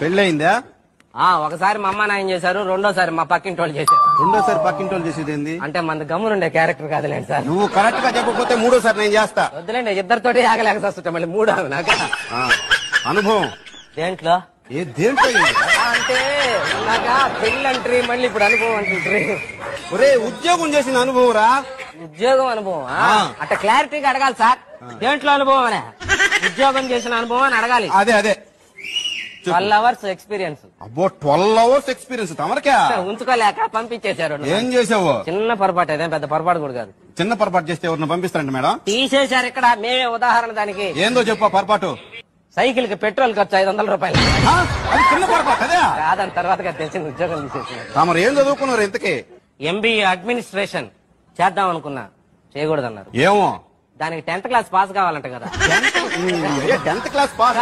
పెళ్ళయిందా? ఒకసారి మా అమ్మ నాయన చేశారు, రెండోసారి మా పక్కింటి వాళ్ళు చేశారు. రెండోసారి పక్కింటి వాళ్ళు చేసేది ఏంది? అంటే మన గమ్మునుండే క్యారెక్టర్ కాదులేండి సార్. నువ్వు కరెక్ట్ గా చెప్పకపోతే మూడోసారి నేను చేస్తా. వద్దులేండి, ఇద్దరితోటి ఆగలేక వస్తుంటా మళ్ళీ మూడు నాకు అనుభవం దేంట్లో దేంట్లో అంటే ఇలాగా పెళ్ళంట్రీ మళ్ళీ ఇప్పుడు అనుభవం అంటుంట్రీ. ఒరే ఉద్యోగం చేసిన అనుభవం రా. ఉద్యోగం అనుభవం అట్లా క్లారిటీగా అడగాలి సార్. దేంట్లో అనుభవం అనే ఉద్యోగం చేసిన అనుభవం అని అడగాలి. అదే 12 hours ఎక్స్పీరియన్స్. అబ్బో 12 hours ఎక్స్పీరియన్స్ తమరికా? ఉంచుకోలేక పంపించేశారు. ఏం చేసావు? చిన్న పొరపాటు, అదే పెద్ద పొరపాటు కూడా కాదు. చిన్న పొరపాటు చేస్తే ఎవరిని పంపిస్తారంట మేడం? తీసేశారు ఇక్కడ, మేమే ఉదాహరణ దానికి. ఏందో చెప్పా పొరపాటు? సైకిల్ కి పెట్రోల్ ఖర్చు 500 రూపాయలు. అది చిన్న పొరపాటు అదే కాదని తర్వాత తెలిసింది ఉద్యోగం తీసేసారు. తమరు ఏం చదువుకున్నారు ఇంతకీ? MBA అడ్మినిస్ట్రేషన్ చేద్దాం అనుకున్నా, చేయకూడదన్నారు. ఏమో దానికి 10th క్లాస్ పాస్ కావాలంట కదా. 10th class pass